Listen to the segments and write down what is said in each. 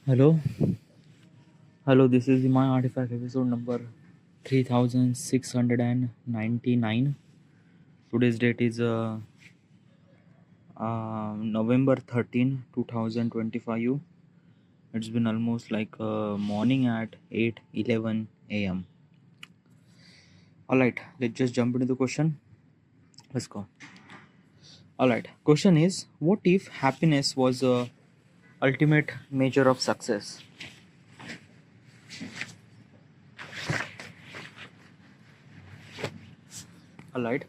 Hello, hello. This is my artifact episode number 3699. Today's date is November 13, 2025. It's been almost like morning at 8:11 a.m. All right, let's just jump into the question. Let's go. All right, question is: what if happiness was a ultimate measure of success? All right.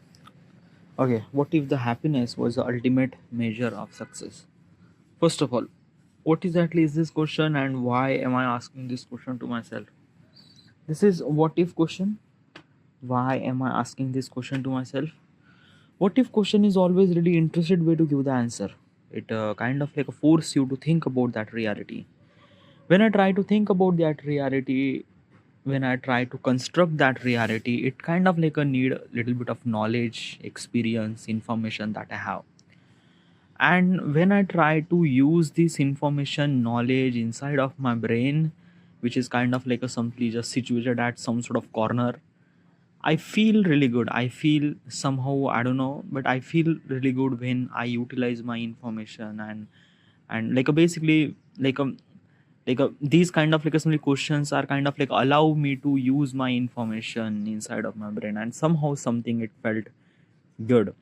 Okay, what if the happiness was the ultimate measure of success? First of all, what exactly is this question and why am I asking this question to myself? This is what if question. Why am I asking this question to myself? What if question is always really interested way to give the answer. It kind of like force you to think about that reality. When I try to think about that reality, when I try to construct that reality, it kind of like a need a little bit of knowledge, experience, information that I have. And when I try to use this information knowledge inside of my brain, which is kind of like a simply just situated at some sort of corner, I feel really good. I feel somehow, I don't know, but I feel really good when I utilize my information. And like a basically these kind of like a simply questions are kind of like allow me to use my information inside of my brain, and somehow something it felt good.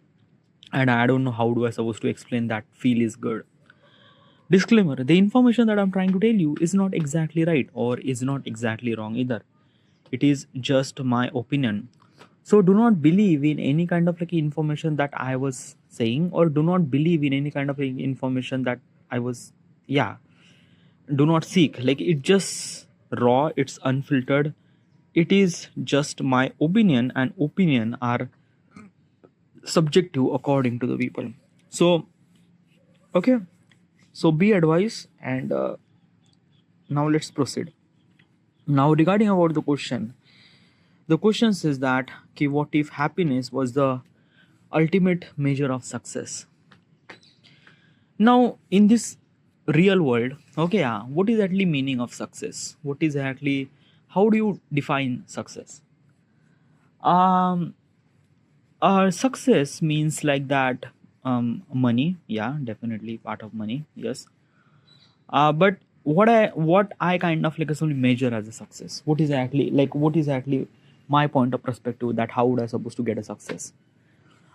And I don't know how do I supposed to explain that feel is good. Disclaimer: the information that I'm trying to tell you is not exactly right or is not exactly wrong either. It is just my opinion. So do not believe in any kind of like information that I was saying, or do not believe in any kind of information that I was, yeah. Do not seek. Like it just raw, it's unfiltered. It is just my opinion, and opinion are subjective according to the people. So, okay. So be advised and now let's proceed. Now regarding about the question says that okay, what if happiness was the ultimate measure of success? Now in this real world, okay, yeah, what is actually meaning of success? What is actually, how do you define success? Um Success means like that, money, yeah, definitely part of money, yes. But what I kind of like assumably measure as a success. What is actually like what is actually my point of perspective that how would I supposed to get a success?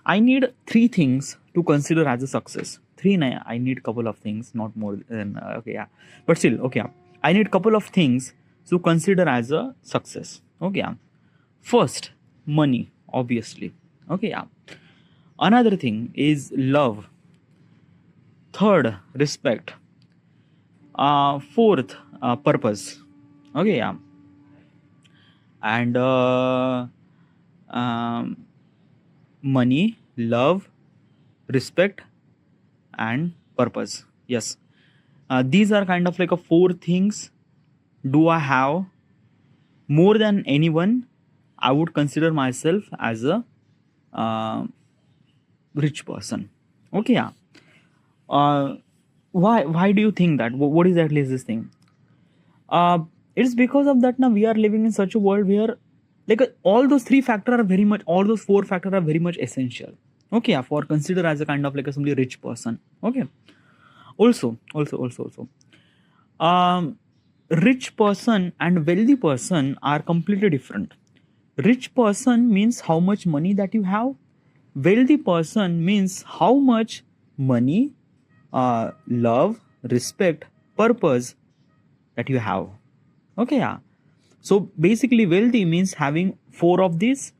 I need three things to consider as a success. Three, I need couple of things, not more than okay, yeah. But still, okay, yeah. I need couple of things to consider as a success. Okay, yeah. First, money, obviously. Okay, yeah. Another thing is love. Third, respect. Fourth, purpose. Okay, yeah. And um, money, love, respect, and purpose. Yes, these are kind of like a four things. Do I have more than anyone? I would consider myself as a uh, rich person. Okay, yeah. Uh, why do you think that? What exactly is this thing? uh, it's because of that now we are living in such a world where like all those three factors are very much, all those four factors are very much essential. Okay, yeah, for consider as a kind of like a simply rich person. Okay, also um rich person and wealthy person are completely different. Rich person means how much money that you have. Wealthy person means how much money, love, respect, purpose that you have. Okay, yeah. So basically, wealthy means having four of these.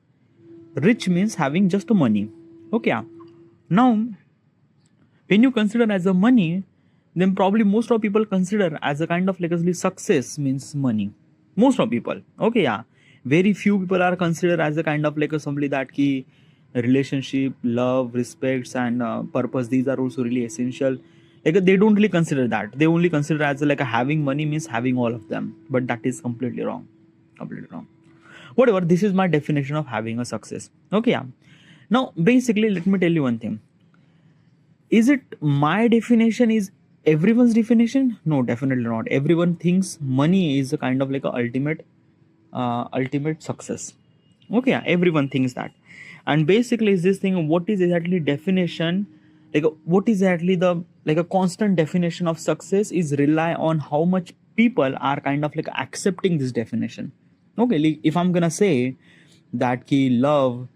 Rich means having just money. Okay, yeah. Now, when you consider as a money, then probably most of people consider as a kind of legacy success means money. Most of people. Okay, yeah. Very few people are considered as a kind of like a somebody that key relationship, love, respects, and purpose. These are also really essential. Like they don't really consider that. They only consider as like a having money means having all of them. But that is completely wrong. Completely wrong. Whatever, this is my definition of having a success. Okay, yeah. Now basically let me tell you one thing. Is it my definition is Everyone's definition? No, definitely not. Everyone thinks money is a kind of like a ultimate success. Okay, yeah, everyone thinks that. And basically is this thing, what is exactly definition, like what is exactly the like a constant definition of success is rely on how much people are kind of like accepting this definition. Okay, like if I'm gonna say that key love,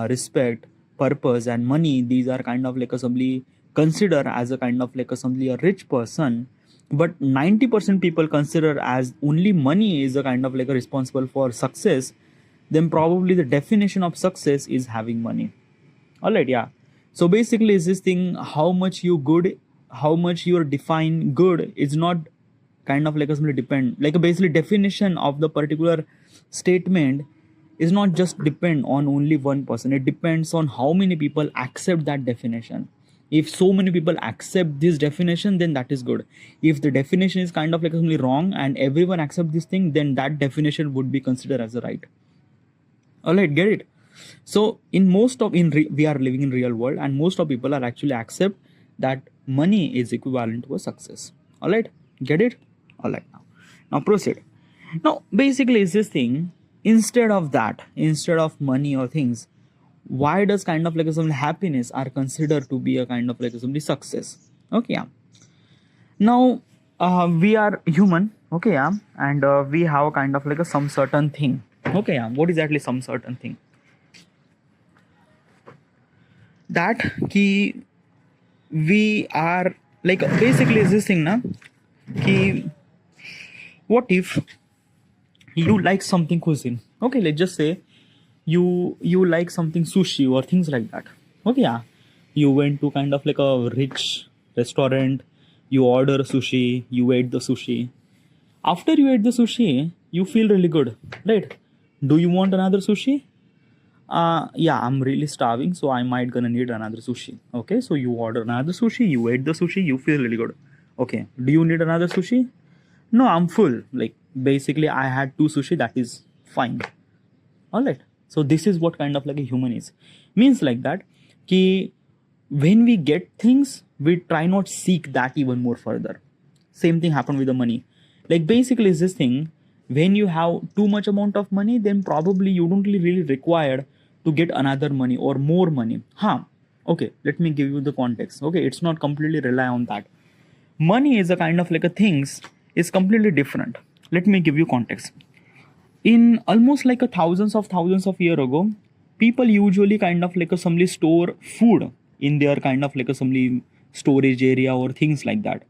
respect, purpose and money, these are kind of like a simply consider as a kind of like a simply a rich person, but 90% people consider as only money is a kind of like a responsible for success, then probably the definition of success is having money. All right, yeah. So basically is this thing, how much you good, how much you define good is not kind of like a simply depend, like a basically definition of the particular statement is not just depend on only one person, it depends on how many people accept that definition. If so many people accept this definition, then that is good. If the definition is kind of like simply wrong and everyone accept this thing, then that definition would be considered as a right. All right, get it? So in most of we are living in real world and most of people are actually accept that money is equivalent to a success. All right, get it? All right, now proceed. Now basically is this thing, instead of that, instead of money or things, why does kind of like a some happiness are considered to be a kind of like a some success? Okay, yeah. Now we are human. Okay, yeah. And we have kind of like a some certain thing. Okay, yeah. What is exactly some certain thing? That key we are like basically is this thing na key, what if you like something cuisine? Okay, let's just say you like something sushi or things like that. Okay, yeah. You went to kind of like a rich restaurant, you order sushi, you ate the sushi. After you ate the sushi, you feel really good, right? Do you want another sushi? Yeah, I'm really starving, so I might gonna need another sushi. Okay, so you order another sushi, you ate the sushi, you feel really good. Okay, do you need another sushi? No, I'm full. Like basically, I had two sushi, that is fine. All right. So this is what kind of like a human is. Means like that, ki when we get things, we try not seek that even more further. Same thing happened with the money. Like basically is this thing, when you have too much amount of money, then probably you don't really require to get another money or more money. Huh. Okay, let me give you the context. Okay, it's not completely rely on that. Money is a kind of like a things is completely different. Let me give you context. In almost like a thousands of year ago, people usually kind of like a assembly store food in their kind of like a assembly storage area or things like that,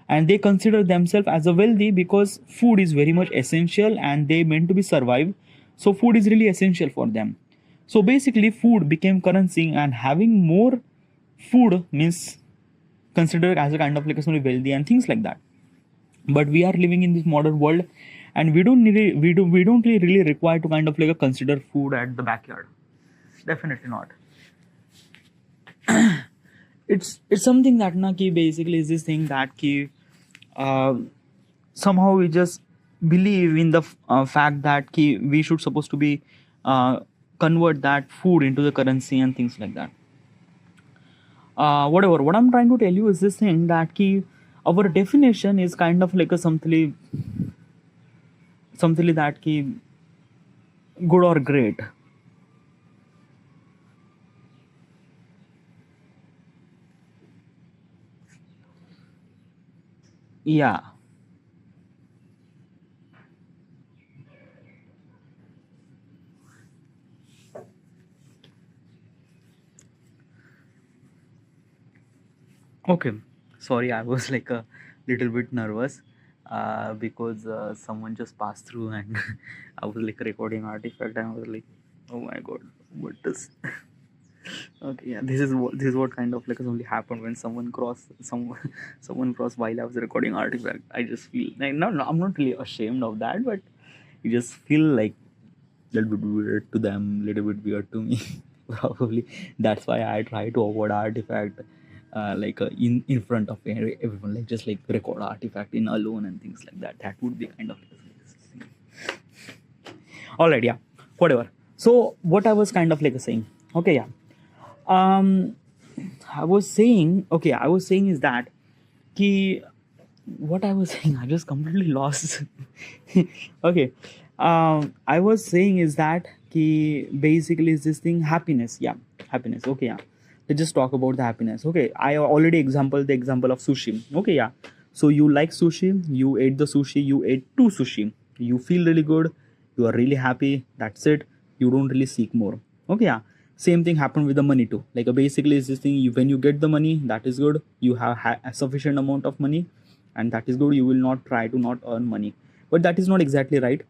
and they consider themselves as a wealthy because food is very much essential and they meant to be survive, so food is really essential for them. So basically food became currency and having more food means considered as a kind of like a wealthy and things like that. But we are living in this modern world and we don't really require to kind of like a consider food at the backyard. Definitely not. It's something that na ki basically is this thing that ki uh, somehow we just believe in the fact that ki we should supposed to be convert that food into the currency and things like that. Whatever, what I'm trying to tell you is this thing that ki our definition is kind of like a something that ki good or great. Yeah. Okay. Sorry, I was like a little bit nervous because someone just passed through and I was like recording artifact and I was like, oh my god, what is okay, yeah, this is what kind of like only happened when someone cross while I was recording artifact. I just feel like no, I'm not really ashamed of that, but you just feel like little bit weird to them, little bit weird to me. Probably that's why I try to avoid artifact in front of everyone, like just like record artifact in alone and things like that. That would be kind of all right, yeah, whatever. So what I was kind of like saying, okay, yeah, um I was saying is that Ki, what I was saying, I just completely lost. Okay. I was saying is that ki basically is this thing happiness. Yeah, happiness. Okay, yeah. Let's just talk about the happiness. Okay, I already the example of sushi. Okay, yeah. So you like sushi, you ate the sushi, you ate two sushi. You feel really good, you are really happy. That's it. You don't really seek more. Okay, yeah. Same thing happened with the money too. Like basically is this thing when you get the money, that is good. You have a sufficient amount of money, and that is good. You will not try to not earn money, but that is not exactly right.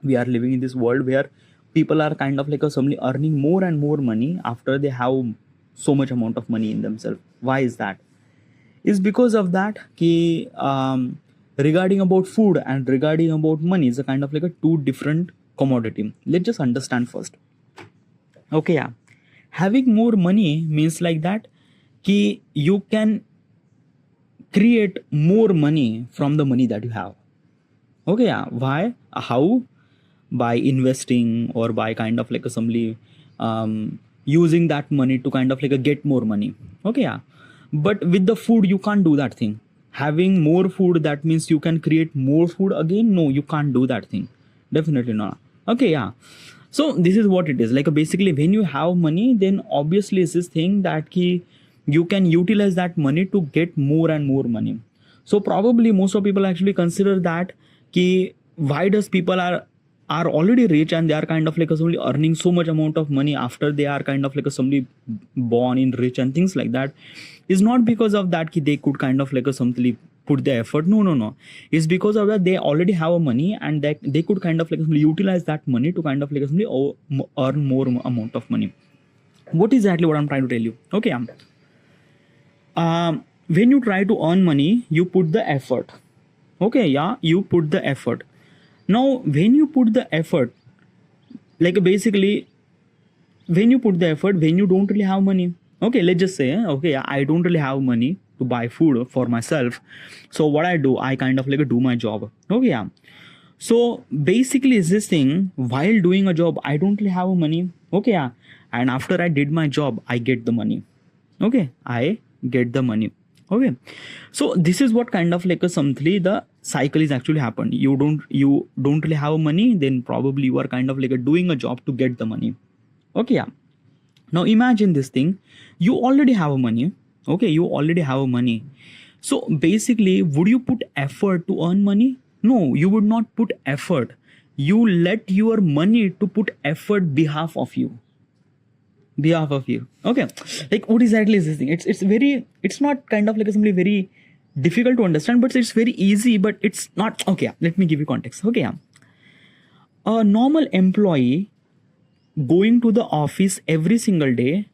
We are living in this world where people are kind of like suddenly earning more and more money after they have so much amount of money in themselves. Why is that? Is because of that ki regarding about food and regarding about money is a kind of like a two different commodity. Let's just understand first. Okay, yeah. Having more money means like that ki you can create more money from the money that you have. Okay, yeah. Why? How? By investing or by kind of like assembly using that money to kind of like get more money. Okay, yeah. But with the food, you can't do that thing. Having more food, that means you can create more food again. No, you can't do that thing. Definitely not. Okay, yeah. So this is what it is. Like basically, when you have money, then obviously it's this thing that you can utilize that money to get more and more money. So probably most of people actually consider that why does people are already rich and they are kind of like somebody earning so much amount of money after they are kind of like somebody born in rich and things like that, is not because of that they could kind of like something put the effort. No, it's because of that they already have a money and they could kind of like utilize that money to kind of like earn more amount of money. What is exactly what I'm trying to tell you? Okay, when you try to earn money, you put the effort. Okay, yeah, you put the effort. Now when you put the effort, like basically when you put the effort, when you don't really have money, okay, let's just say okay, I don't really have money to buy food for myself. So what I do, I kind of like do my job. Okay, yeah. So basically is this thing, while doing a job I don't really have money. Okay, yeah. And after I did my job, I get the money. Okay, I get the money. Okay, so this is what kind of like something the cycle is actually happened. You don't really have money, then probably you are kind of like doing a job to get the money. Okay, yeah. Now imagine this thing, you already have money. Okay, you already have money. So basically, would you put effort to earn money? No, you would not put effort. You let your money to put effort behalf of you. Okay, like what exactly is this thing? It's not kind of like something very difficult to understand, but it's very easy, but it's not. Okay, let me give you context. Okay, a normal employee going to the office every single day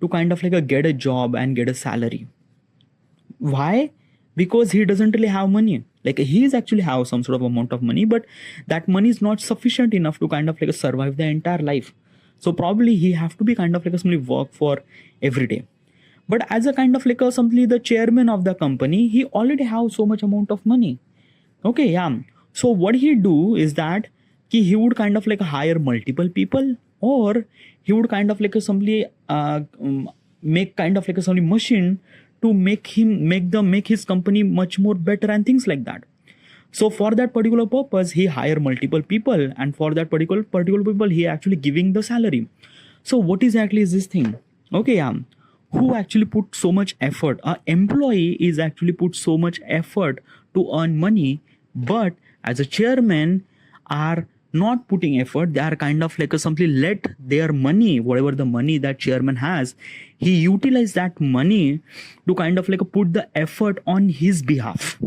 to kind of like get a job and get a salary. Why? Because he doesn't really have money. Like he is actually have some sort of amount of money, but that money is not sufficient enough to kind of like survive the entire life. So probably he have to be kind of like a somebody work for every day. But as a kind of like a simply the chairman of the company, he already have so much amount of money. Okay, yeah. So what he do is that he would kind of like hire multiple people, or he would kind of like somebody make kind of like a somebody machine to make his company much more better and things like that. So for that particular purpose, he hire multiple people, and for that particular people, he actually giving the salary. So what exactly is this thing? Okay, yeah. Who actually put so much effort? An employee is actually put so much effort to earn money, but as a chairman are not putting effort. They are kind of like a simply let their money, whatever the money that chairman has, he utilize that money to kind of like put the effort on his behalf.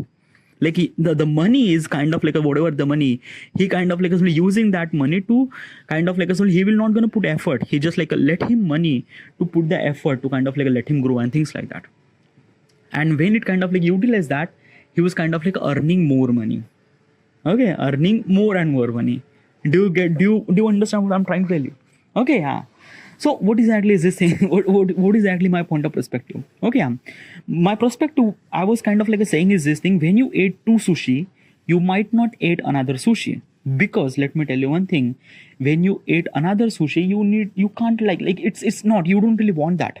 Like the money is kind of like whatever the money, he kind of like using that money to kind of like he will not gonna put effort. He just like let him money to put the effort to kind of like let him grow and things like that. And when it kind of like utilize that, he was kind of like earning more money. Okay, earning more and more money. Do you understand what I'm trying to tell you? Okay, yeah. So what exactly is this thing? What is exactly my point of perspective? Okay, my perspective, I was kind of like saying is this thing: when you ate two sushi, you might not eat another sushi, because let me tell you one thing: when you ate another sushi, you can't like it's not, you don't really want that.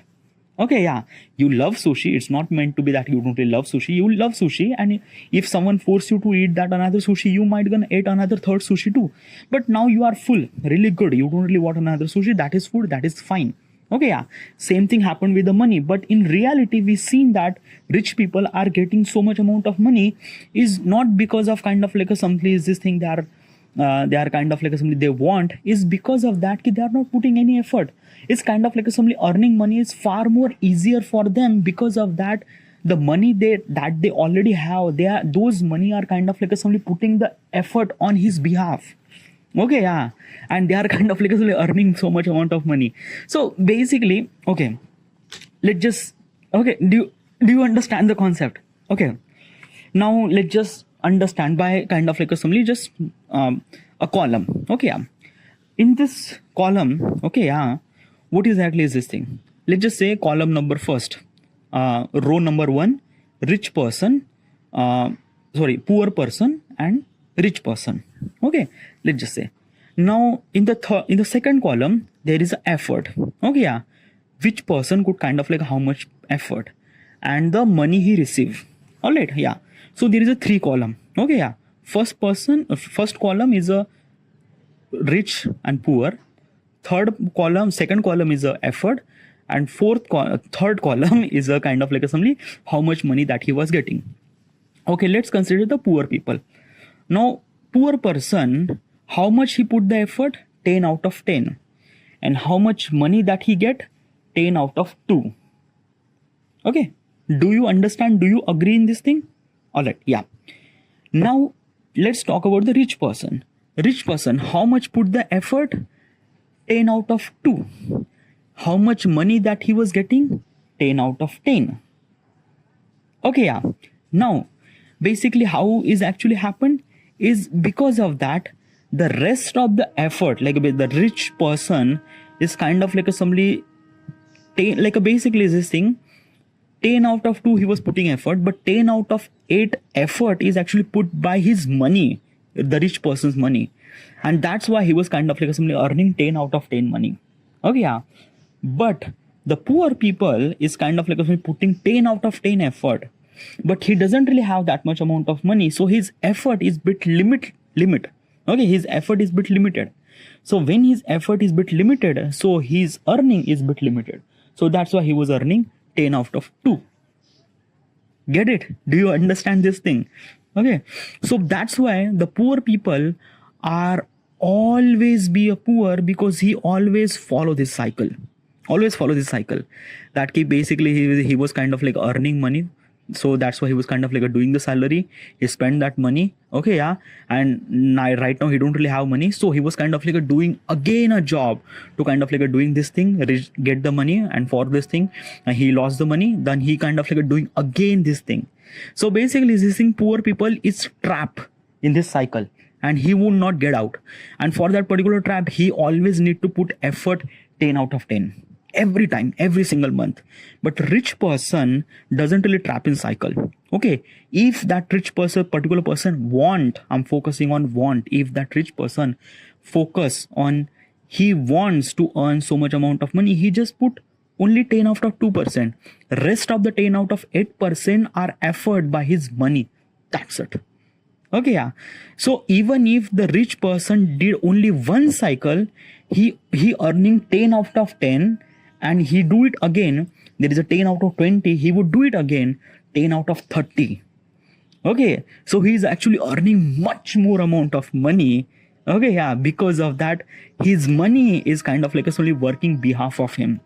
Okay, yeah, you love sushi. It's not meant to be that you don't really love sushi. You love sushi, and if someone force you to eat that another sushi, you might gonna eat another third sushi too. But now you are full, really good. You don't really want another sushi. That is food. That is fine. Okay, yeah. Same thing happened with the money, but in reality, we've seen that rich people are getting so much amount of money is not because of kind of like a something is this thing they are kind of like something they want, is because of that they are not putting any effort. It's kind of like somebody earning money is far more easier for them because of that. The money that they already have, they are those money are kind of like somebody putting the effort on his behalf. Okay, yeah, and they are kind of like earning so much amount of money. So basically, okay, let's just okay. Do you understand the concept? Okay, now let's just understand by kind of like simply just a column. Okay, yeah. In this column, okay, yeah, what exactly is this thing? Let's just say column number first, row number one, rich person, uh, poor person and rich person. Okay, let's just say. Now in the second column there is a effort. Okay, yeah, which person could kind of like how much effort and the money he received. All right, yeah. So there is a three column. Okay, yeah. First column is a rich and poor. Second column is a effort, and third column is a kind of like assembly how much money that he was getting. Okay, let's consider the poor people. Now, poor person, how much he put the effort? 10 out of 10. And how much money that he get? 10 out of 2. Okay, do you understand? Do you agree in this thing? All right, yeah. Now let's talk about the rich person. Rich person, how much put the effort? 10 out of 2. How much money that he was getting? 10 out of 10. Okay, yeah. Now basically how is actually happened is because of that the rest of the effort, like the rich person is kind of like a somebody like a basically is this thing 10 out of 2 he was putting effort, but 10 out of 8 effort is actually put by his money, the rich person's money, and that's why he was kind of like simply earning 10 out of 10 money. Okay, yeah. But the poor people is kind of like putting 10 out of 10 effort, but he doesn't really have that much amount of money, so his effort is bit limit. Okay, his effort is bit limited. So when his effort is bit limited, so his earning is bit limited. So that's why he was earning 10 out of 2. Get it? Do you understand this thing? Okay, so that's why the poor people are always be a poor, because he always follow this cycle. That basically he was kind of like earning money, so that's why he was kind of like doing the salary, he spent that money. Okay, yeah. And right now he don't really have money, so he was kind of like doing again a job to kind of like doing this thing, get the money, and for this thing he lost the money, then he kind of like doing again this thing. So basically this thing, poor people is trapped in this cycle and he would not get out, and for that particular trap he always need to put effort 10 out of 10 every time, every single month. But rich person doesn't really trap in cycle. Okay, if that particular person want, I'm focusing on want, if that rich person focus on he wants to earn so much amount of money, he just put only 10 out of 2%. Rest of the 10 out of 8% are effort by his money. That's it. Okay, yeah. So even if the rich person did only one cycle, he earning 10 out of 10, and he do it again, there is a 10 out of 20, he would do it again 10 out of 30. Okay, so he is actually earning much more amount of money. Okay, yeah, because of that his money is kind of like only working behalf of him.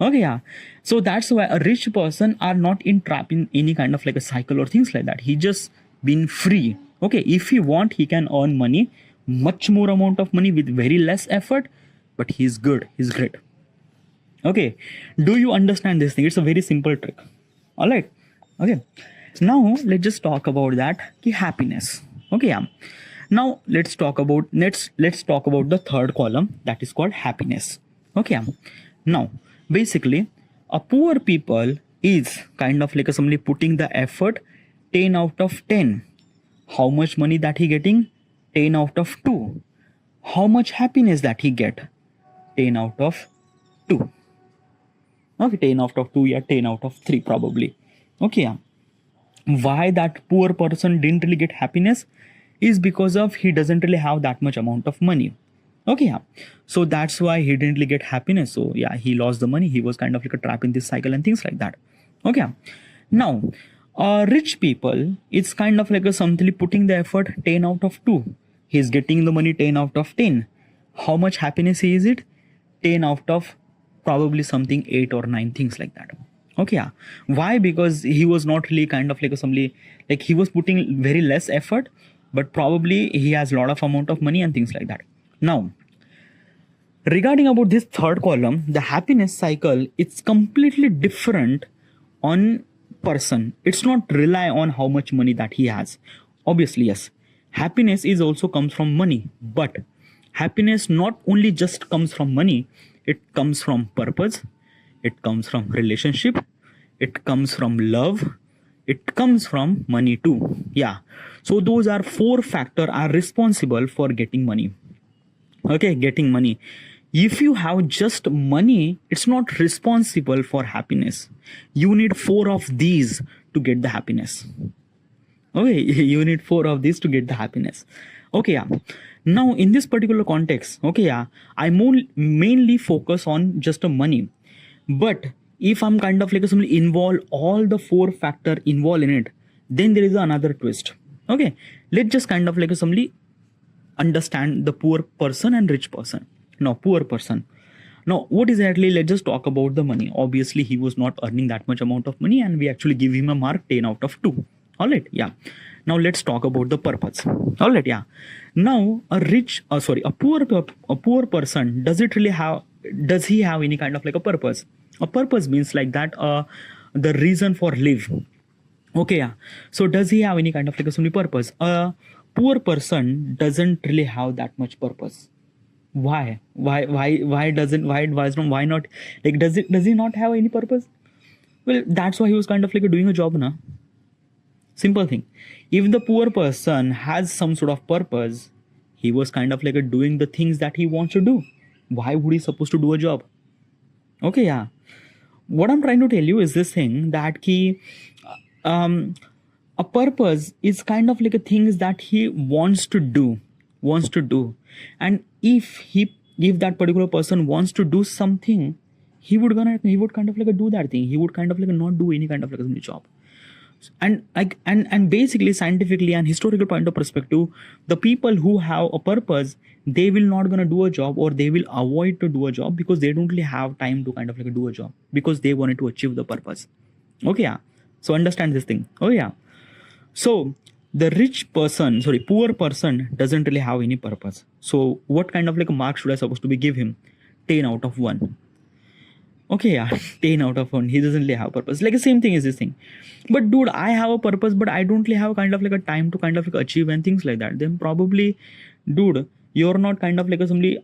Okay, yeah. So that's why a rich person are not in trap in any kind of like a cycle or things like that. He just been free. Okay, if he want, he can earn money, much more amount of money with very less effort, but he's good, he's great. Okay, do you understand this thing? It's a very simple trick. All right. Okay, now let's just talk about that happiness. Okay, yeah. Now let's talk about the third column, that is called happiness. Okay, yeah. Now basically a poor people is kind of like somebody putting the effort 10 out of 10. How much money that he getting? 10 out of 2. How much happiness that he get? 10 out of 2. Okay, 10 out of 2, yeah, 10 out of 3 probably. Okay, yeah. Why that poor person didn't really get happiness is because of he doesn't really have that much amount of money. Okay, yeah. So that's why he didn't really get happiness. So yeah, he lost the money. He was kind of like a trap in this cycle and things like that. Okay. Now, rich people, it's kind of like a something putting the effort 10 out of 2. He's getting the money 10 out of 10. How much happiness is it? 10 out of probably something 8 or 9, things like that. Okay, yeah. Why? Because he was not really kind of like a somebody, like he was putting very less effort, but probably he has a lot of amount of money and things like that. Now, regarding about this third column, the happiness cycle, it's completely different on person. It's not rely on how much money that he has. Obviously, yes, happiness is also comes from money, but happiness not only just comes from money, it comes from purpose, it comes from relationship, it comes from love, it comes from money too. Yeah, so those are 4 factor are responsible for getting money. Okay, getting money. If you have just money, it's not responsible for happiness. You need 4 of these to get the happiness. Okay, you need 4 of these to get the happiness. Okay, yeah. Now in this particular context, okay, yeah, I mainly focus on just the money. But if I'm kind of like simply involve all the 4 factor involved in it, then there is another twist. Okay, let's just kind of like simply understand the poor person and rich person. Now, poor person. Now, what exactly? Let's just talk about the money. Obviously, he was not earning that much amount of money, and we actually give him a mark 10 out of 2. All right, yeah. Now let's talk about the purpose. All right, yeah. Now, a poor person, does he have any kind of like a purpose? A purpose means like that, the reason for live. Okay, yeah. So does he have any kind of like a purpose? A poor person doesn't really have that much purpose. Why not, like, does he not have any purpose? Well, that's why he was kind of like doing a job na. Simple thing. If the poor person has some sort of purpose, he was kind of like doing the things that he wants to do. Why would he supposed to do a job? Okay, yeah. What I'm trying to tell you is this thing that a purpose is kind of like a things that he wants to do, and if that particular person wants to do something, he would kind of like do that thing. He would kind of like not do any kind of like a job. And basically scientifically and historical point of perspective, the people who have a purpose, they will not gonna do a job, or they will avoid to do a job because they don't really have time to kind of like do a job because they wanted to achieve the purpose. Okay, yeah. So understand this thing. Oh yeah. So the poor person doesn't really have any purpose. So what kind of like a mark should I supposed to be give him? 10 out of 1. Okay, yeah, 10 out of 1. He doesn't really have purpose. Like the same thing is this thing. But dude, I have a purpose, but I don't really have kind of like a time to kind of like achieve and things like that. Then probably, dude, you're not kind of like a somebody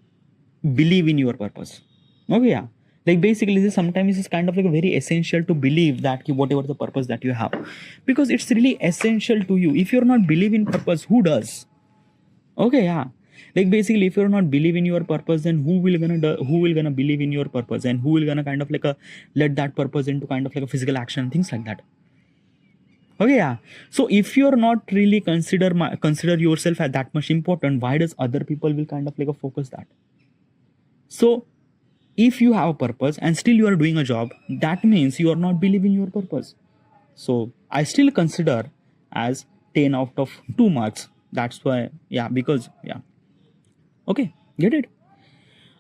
believe in your purpose. Okay, yeah. Like basically this sometimes is kind of like a very essential to believe that whatever the purpose that you have, because it's really essential to you. If you're not believe in purpose, who does? Okay, yeah. Like basically if you're not believe in your purpose, then who will gonna believe in your purpose, and who will gonna kind of like let that purpose into kind of like a physical action and things like that. Okay, yeah. So if you're not really consider yourself as that much important, why does other people will kind of like focus that? So if you have a purpose and still you are doing a job, that means you are not believing your purpose. So I still consider as 10 out of 2 marks. That's why, yeah, because, yeah. Okay, get it?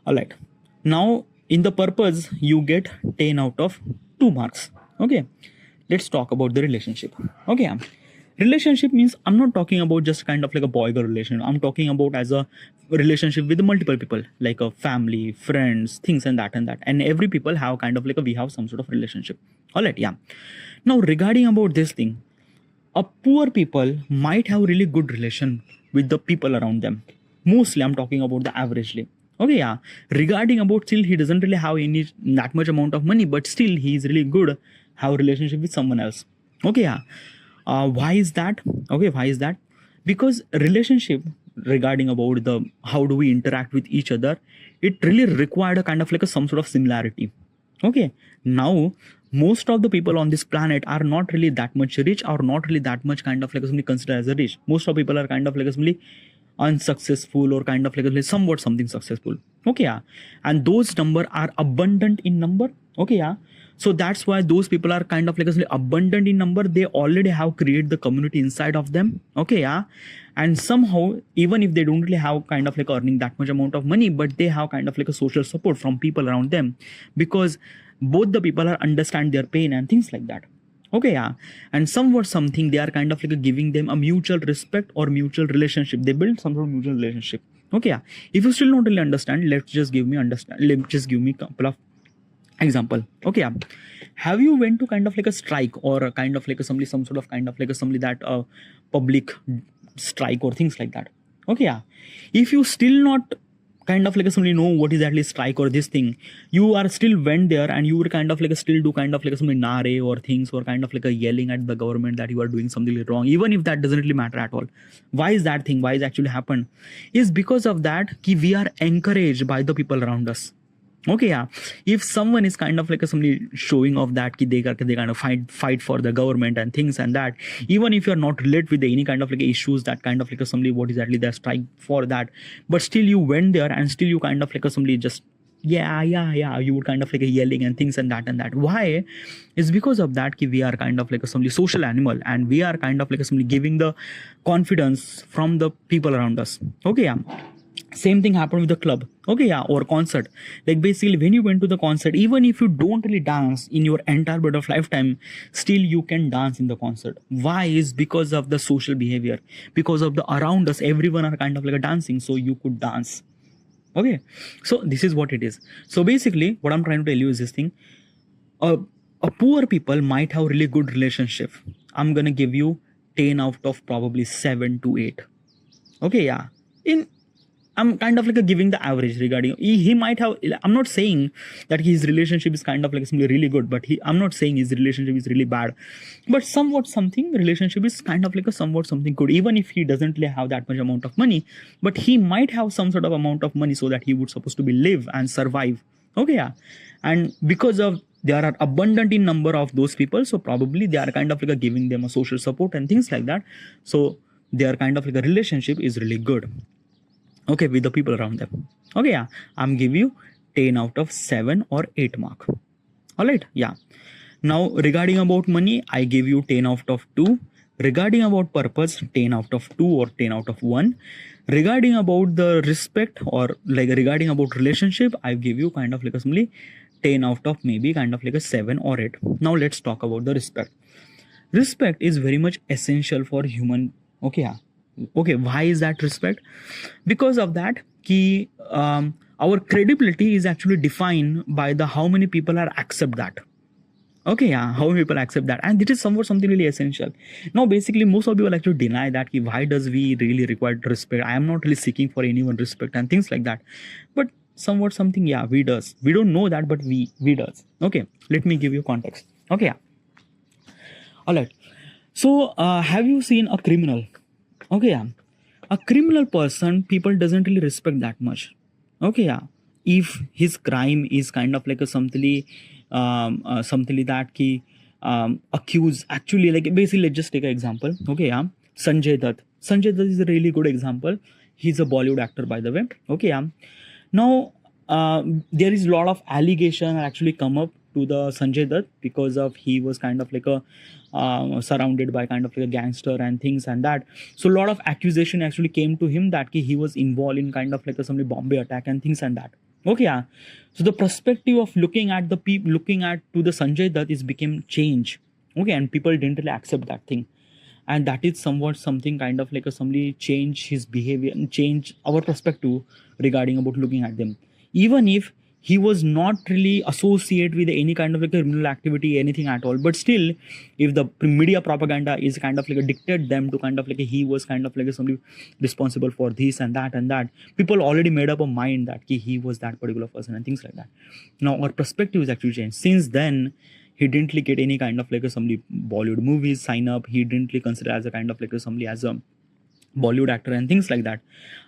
All right. Now, in the purpose, you get 10 out of 2 marks. Okay, let's talk about the relationship. Okay, relationship means I'm not talking about just kind of like a boy girl relationship. I'm talking about as a relationship with multiple people, like a family, friends, things and that. And every people have kind of like we have some sort of relationship. All right, yeah. Now, regarding about this thing, a poor people might have really good relation with the people around them. Mostly I'm talking about the averagely. Okay, yeah. Regarding about still he doesn't really have any that much amount of money, but still he is really good have a relationship with someone else. Okay, yeah. Why is that? Okay, why is that? Because relationship regarding about the how do we interact with each other, it really required a kind of like some sort of similarity. Okay, now most of the people on this planet are not really that much rich, or not really that much kind of like somebody considered as a rich. Most of people are kind of like somebody unsuccessful, or kind of like somewhat something successful. Okay, yeah, and those number are abundant in number. Okay, yeah, so that's why those people are kind of like abundant in number. They already have created the community inside of them. Okay, yeah, and somehow, even if they don't really have kind of like earning that much amount of money, but they have kind of like a social support from people around them, because both the people are understand their pain and things like that. Okay, yeah, and somewhat something, they are kind of like giving them a mutual respect or mutual relationship. They build some sort of mutual relationship. Okay, yeah, if you still not really understand, let's just give me understand, let's just give me couple of example. Okay, yeah, have you went to kind of like a strike, or a kind of like a somebody, some sort of kind of like a somebody that public strike or things like that? Okay, yeah, if you still not kind of like a somebody know what is at least strike or this thing, you are still went there and you would kind of like a still do kind of like a somebody nare or things, or kind of like a yelling at the government that you are doing something really wrong, even if that doesn't really matter at all. Why is that thing, why is actually happened, is because of that ki we are encouraged by the people around us. Okay, yeah, if someone is kind of like a somebody showing off that ki they kind of fight for the government and things and that, even if you're not related with any kind of like issues, that kind of like a somebody what is actually their strike for that, but still you went there and still you kind of like a somebody just yeah, you would kind of like a yelling and things and that. Why? It's because of that ki we are kind of like a somebody social animal, and we are kind of like a somebody giving the confidence from the people around us. Okay, yeah, same thing happened with the club. Okay, yeah, or concert. Like basically when you went to the concert, even if you don't really dance in your entire bit of lifetime, still you can dance in the concert. Why? Is because of the social behavior, because of the around us, everyone are kind of like a dancing, so you could dance. Okay, so this is what it is. So basically what I'm trying to tell you is this thing. A poor people might have really good relationship. I'm gonna give you 10 out of probably 7 to 8. Okay, yeah, in I'm kind of like giving the average regarding he might have. I'm not saying that his relationship is kind of like something really good, but I'm not saying his relationship is really bad. But somewhat something relationship is kind of like a somewhat something good, even if he doesn't really have that much amount of money, but he might have some sort of amount of money so that he would supposed to be live and survive. Okay, yeah, and because of there are abundant in number of those people, so probably they are kind of like giving them a social support and things like that. So their kind of like a relationship is really good. Okay, with the people around them. Okay, yeah, I'm give you 10 out of 7 or 8 mark. All right, yeah. Now regarding about money, I give you 10 out of 2. Regarding about purpose, 10 out of 2 or 10 out of 1. Regarding about the respect, or like regarding about relationship, I give you kind of like a simply 10 out of maybe kind of like a 7 or 8. Now let's talk about the respect. Respect is very much essential for human. Okay, yeah, okay, why is that respect? Because of that ki our credibility is actually defined by the how many people are accept that. Okay, yeah, how many people accept that, and it is somewhat something really essential. Now basically most of people actually deny that ki why does we really require respect, I am not really seeking for anyone respect and things like that. But somewhat something, yeah, we does, we don't know that, but we does. Okay, let me give you context. Okay, yeah, all right. So have you seen a criminal? Okay, yeah, a criminal person people doesn't really respect that much. Okay, yeah, if his crime is kind of like a something that ki accuse actually, like basically let's just take an example. Okay, yeah, Sanjay Dutt is a really good example. He's a Bollywood actor, by the way. Okay, yeah, now there is a lot of allegation actually come up to the Sanjay Dutt, because of he was kind of like a surrounded by kind of like a gangster and things and that. So a lot of accusation actually came to him that he was involved in kind of like a some Bombay attack and things and that. Okay, yeah. So the perspective of looking at the people, looking at to the Sanjay Dutt is became change. Okay, and people didn't really accept that thing, and that is somewhat something kind of like a somebody change his behavior and change our perspective regarding about looking at them, even if he was not really associated with any kind of like a criminal activity, anything at all. But still, if the media propaganda is kind of like a dictate them to kind of like a, he was kind of like a somebody responsible for this and that, people already made up a mind that he was that particular person and things like that. Now our perspective is actually changed. Since then, he didn't really get any kind of like a somebody Bollywood movies sign up. He didn't really consider as a kind of like a somebody as a Bollywood actor and things like that.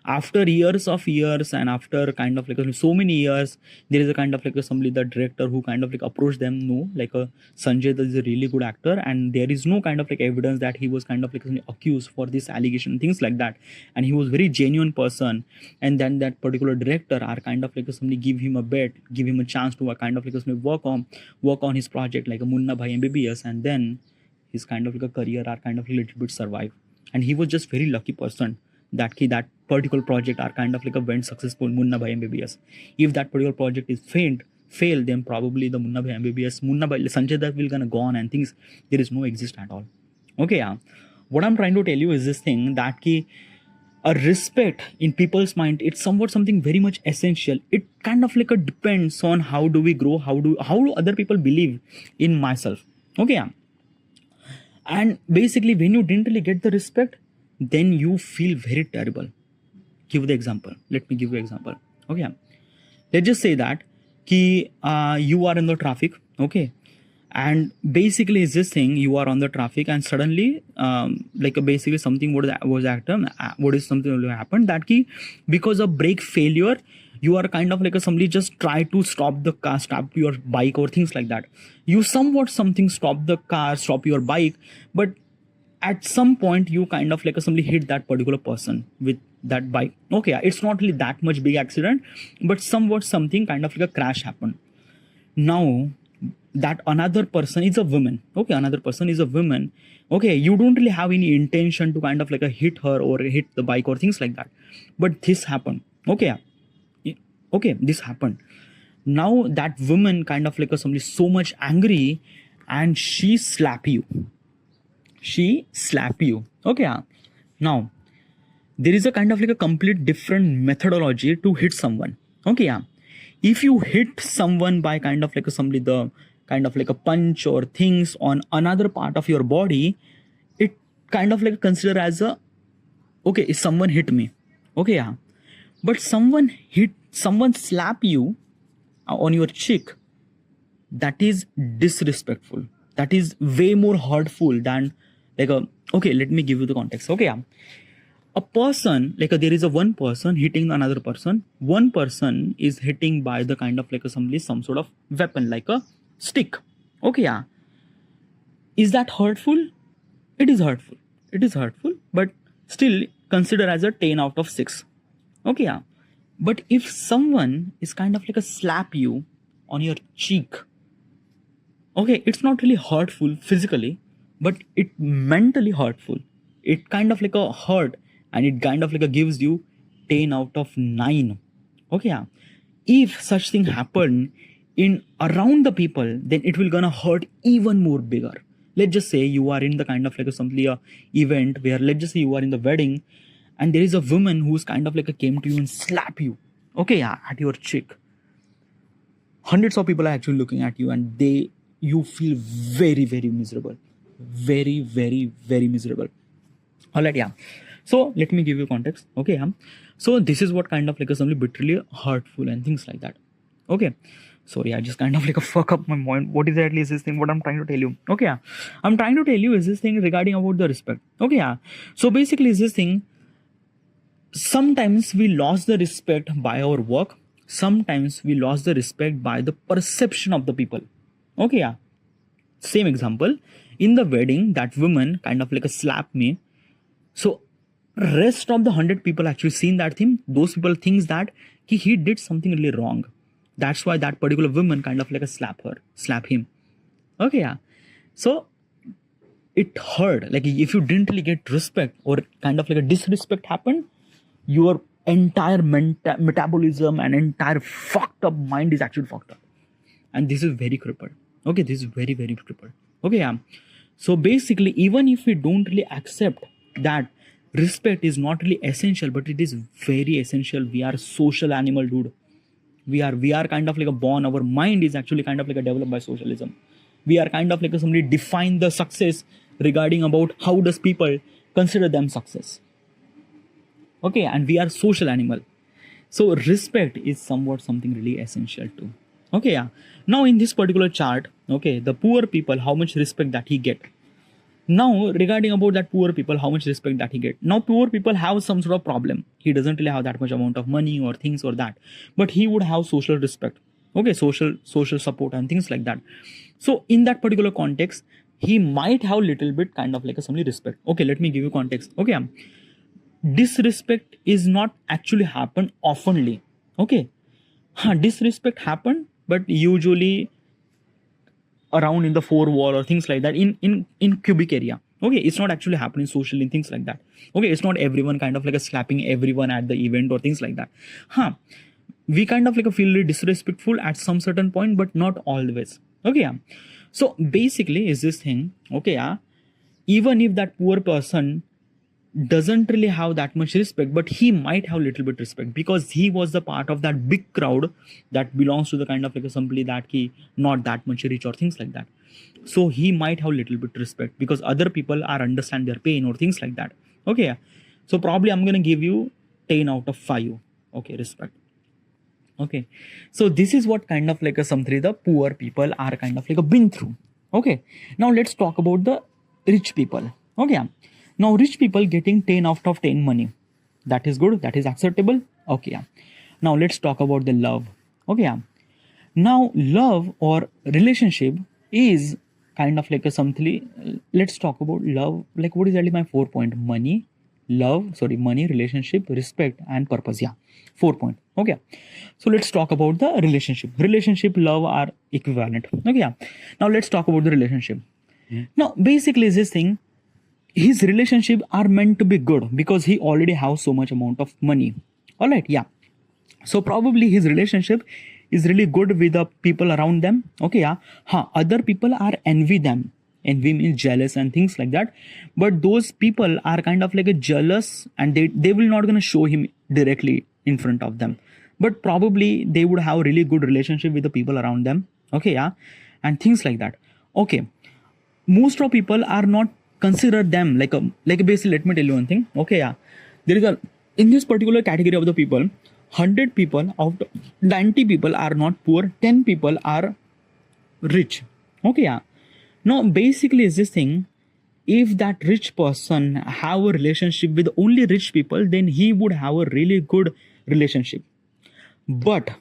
After years of years and after kind of like so many years, there is a kind of like somebody, the director, who kind of like approached them. No, like Sanjay Dutt is a really good actor, and there is no kind of like evidence that he was kind of like accused for this allegation, things like that. And he was very genuine person. And then that particular director are kind of like somebody give him a bet, give him a chance to kind of like work on his project like a Munna Bhai MBBS, and then his kind of like a career are kind of a little bit survive. And he was just very lucky person that that particular project are kind of like a went successful, Munna Bhai MBBS. If that particular project is failed, then probably the Munna Bhai MBBS, Munna Bhai Sanjay Dutt will gonna go on and things, there is no exist at all. Okay, yeah. What I'm trying to tell you is this thing that a respect in people's mind, it's somewhat something very much essential. It kind of like depends on how do we grow, how do other people believe in myself. Okay, yeah. And basically, when you didn't really get the respect, then you feel very terrible. Give the example. Let me give you an example. Okay. Let's just say that you are in the traffic. Okay. And basically, it's this thing, you are on the traffic and suddenly, basically something what is something will happen that because of brake failure, you are kind of like somebody just try to stop the car, stop your bike or things like that. You somewhat something stop the car, stop your bike, but at some point you kind of like somebody hit that particular person with that bike. Okay, it's not really that much big accident, but somewhat something kind of like a crash happened. Now that another person is a woman. Okay, another person is a woman. Okay, you don't really have any intention to kind of like hit her or hit the bike or things like that, but this happened. Okay, this happened. Now that woman kind of like somebody so much angry, and she slap you. Okay, now there is a kind of like a complete different methodology to hit someone. Okay, yeah. If you hit someone by kind of like somebody the kind of like a punch or things on another part of your body, it kind of like consider as a okay, if someone hit me. Okay, yeah. But someone slap you on your cheek, that is disrespectful. That is way more hurtful than like okay, let me give you the context. Okay, yeah. A person, there is a one person hitting another person. One person is hitting by the kind of like some sort of weapon, like a stick. Okay, yeah. Is that hurtful? It is hurtful, but still consider as a 10 out of 6. Okay, yeah. But if someone is kind of like a slap you on your cheek, okay, it's not really hurtful physically, but it mentally hurtful. It kind of like a hurt, and it kind of like a gives you 10 out of 9. Okay, yeah. If such thing happen in around the people, then it will gonna hurt even more bigger. Let's just say you are in the kind of like a event where, let's just say you are in the wedding, and there is a woman who's kind of like came to you and slap you, okay, yeah, at your cheek. Hundreds of people are actually looking at you, and you feel very, very miserable. Very, very, very miserable. All right, yeah. So let me give you context. Okay, yeah. So this is what kind of like something literally hurtful and things like that. Okay. Sorry, I just kind of like a fuck up my mind. What exactly is this thing? What I'm trying to tell you? Okay, yeah. I'm trying to tell you is this thing regarding about the respect. Okay, yeah. So basically is this thing, sometimes we lost the respect by our work. Sometimes we lost the respect by the perception of the people. Okay, yeah. Same example. In the wedding, that woman kind of like a slap me. So rest of the 100 people actually seen that thing. Those people thinks that he did something really wrong. That's why that particular woman kind of like a slap him. Okay, yeah. So it hurt. Like if you didn't really get respect or kind of like a disrespect happened, your entire metabolism and entire fucked up mind is actually fucked up. And this is very crippled. Okay, this is very, very crippled. Okay, yeah. So basically, even if we don't really accept that respect is not really essential, but it is very essential. We are social animal, dude. We are kind of like a born. Our mind is actually kind of like a developed by socialism. We are kind of like somebody define the success regarding about how does people consider them success. Okay, and we are social animal. So respect is somewhat something really essential too. Okay, yeah. Now in this particular chart, okay, the poor people, how much respect that he get. Now regarding about that poor people, how much respect that he get. Now poor people have some sort of problem. He doesn't really have that much amount of money or things or that, but he would have social respect, okay, social support and things like that. So in that particular context, he might have little bit kind of like a some respect. Okay, let me give you context. Okay, disrespect is not actually happen oftenly. Okay, disrespect happen, but usually around in the four wall or things like that, in cubic area. Okay, it's not actually happening socially, things like that. Okay, it's not everyone kind of like a slapping everyone at the event or things like that. We kind of like a feel really disrespectful at some certain point, but not always. Okay, so basically is this thing. Okay, even if that poor person doesn't really have that much respect, but he might have little bit respect because he was the part of that big crowd that belongs to the kind of like assembly that he not that much rich or things like that. So he might have little bit respect because other people are understand their pain or things like that. Okay, so probably I'm gonna give you 10 out of 5. Okay, respect. Okay, so this is what kind of like a something the poor people are kind of like a been through. Okay, now let's talk about the rich people. Okay, now rich people getting 10 out of 10 money, that is good, that is acceptable. Okay, now let's talk about the love. Okay, now love or relationship is kind of like a something. Let's talk about love. Like what is actually my 4 point? Money, money, relationship, respect, and purpose. Yeah, 4 point. Okay, so let's talk about the relationship, love are equivalent. Okay, now let's talk about the relationship. Now basically this thing, his relationship are meant to be good because he already has so much amount of money. All right, yeah, so probably his relationship is really good with the people around them. Okay, other people are envy them. Envy means jealous and things like that, but those people are kind of like a jealous, and they will not gonna show him directly in front of them, but probably they would have really good relationship with the people around them. Okay, and things like that. Okay, most of people are not consider them like a basically, let me tell you one thing. Okay, there is a, in this particular category of the people, 100 people out of 90 people are not poor, 10 people are rich. Okay, now basically is this thing, if that rich person have a relationship with only rich people, then he would have a really good relationship. But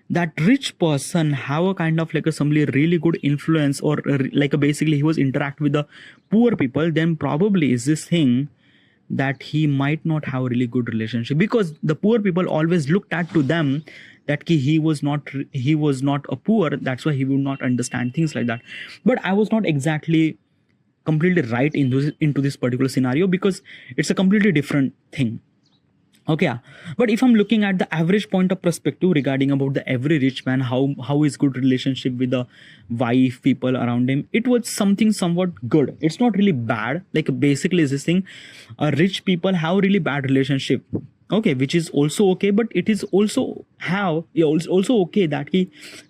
that rich person have a kind of like a some really good influence, or like a basically he was interact with the poor people, then probably is this thing that he might not have a really good relationship, because the poor people always looked at to them that he was not a poor, that's why he would not understand things like that. But I was not exactly completely right into this particular scenario, because it's a completely different thing. Okay, but if I'm looking at the average point of perspective regarding about the every rich man, how is good relationship with the wife, people around him, it was something somewhat good. It's not really bad. Like basically this thing, rich people have really bad relationship. Okay, which is also okay, but it is also also okay that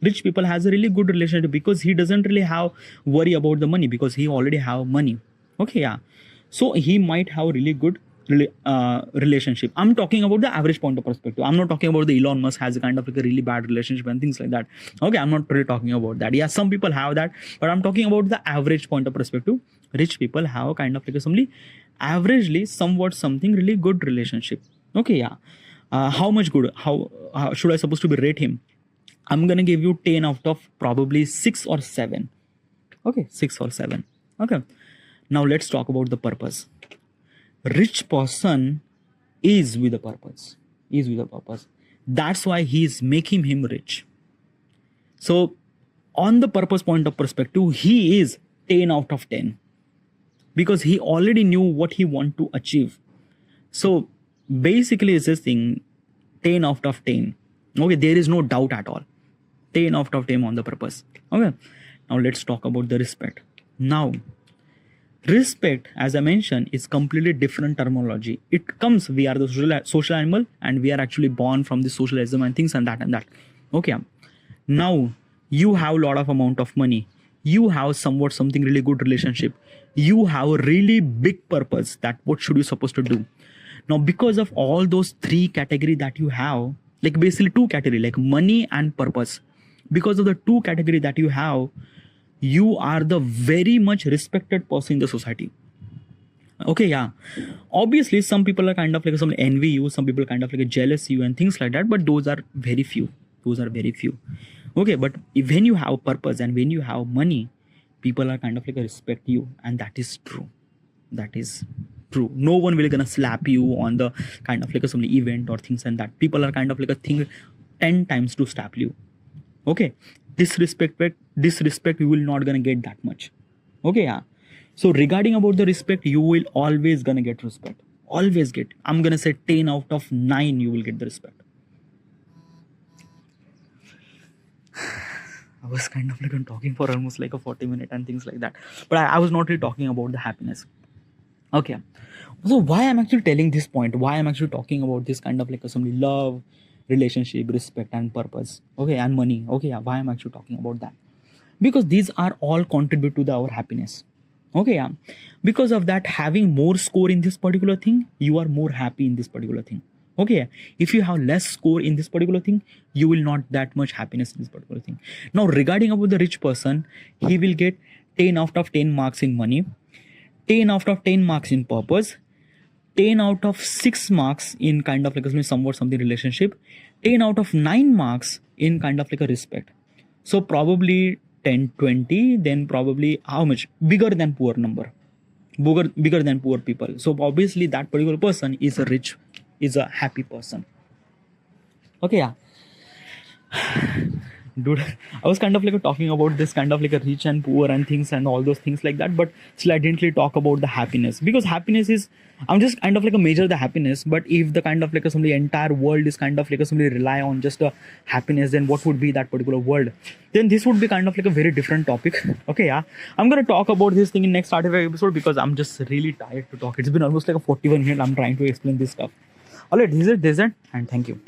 rich people has a really good relationship, because he doesn't really have worry about the money because he already have money. Okay, so he might have really good relationship. I'm talking about the average point of perspective. I'm not talking about the Elon Musk has a kind of like a really bad relationship and things like that. Okay, I'm not really talking about that. Yeah, some people have that, but I'm talking about the average point of perspective. Rich people have a kind of like a averagely somewhat something really good relationship. Okay, how much good? How should I supposed to be rate him? I'm gonna give you 10 out of probably 6 or 7. Okay, 6 or 7. Okay, now let's talk about the purpose. Rich person is with a purpose. That's why he is making him rich. So on the purpose point of perspective, he is 10 out of 10 because he already knew what he want to achieve. So basically it's this thing, 10 out of 10. Okay, there is no doubt at all. 10 out of 10 on the purpose. Okay, now let's talk about the respect. Now respect, as I mentioned, is completely different terminology. It comes, we are the social animal, and we are actually born from the socialism and things and that and that. Okay, now you have a lot of amount of money, you have somewhat something really good relationship, you have a really big purpose, that what should you supposed to do. Now because of all those 3 category that you have, like basically 2 category, like money and purpose, because of the 2 category that you have, you are the very much respected person in the society. Okay, yeah, obviously some people are kind of like some envy you, some people kind of like jealous you and things like that, but those are very few. Okay, but when you have purpose and when you have money, people are kind of like respect you, and that is true. That is true. No one will gonna slap you on the kind of like some event or things, and that people are kind of like a thing 10 times to slap you. Okay, disrespect you will not gonna get that much. Okay, yeah. So regarding about the respect, you will always gonna get respect. Always get. I'm gonna say 10 out of 9 you will get the respect. I was kind of like talking for almost like a 40 minute and things like that. But I was not really talking about the happiness. Okay. So why I'm actually telling this point, why I'm actually talking about this kind of like some love, relationship, respect and purpose. Okay, and money. Okay, yeah, why I'm actually talking about that? Because these are all contribute to our happiness. Okay, yeah. Because of that, having more score in this particular thing, you are more happy in this particular thing. Okay, if you have less score in this particular thing, you will not that much happiness in this particular thing. Now regarding about the rich person, he will get 10 out of 10 marks in money, 10 out of 10 marks in purpose, 10 out of 6 marks in kind of like a somewhat something relationship, 10 out of 9 marks in kind of like a respect. So probably 10 20, then probably how much bigger than poor number, bigger than poor people. So obviously that particular person is a rich, is a happy person. Okay, yeah. Dude, I was kind of like talking about this kind of like a rich and poor and things and all those things like that, but still I didn't really talk about the happiness, because happiness is, I'm just kind of like a measure the happiness. But if the kind of like some the entire world is kind of like somebody rely on just a happiness, then what would be that particular world? Then this would be kind of like a very different topic. Okay, yeah, I'm gonna talk about this thing in next 35 episode, because I'm just really tired to talk. It's been almost like a 41 minutes I'm trying to explain this stuff. Alright, this is it, and thank you.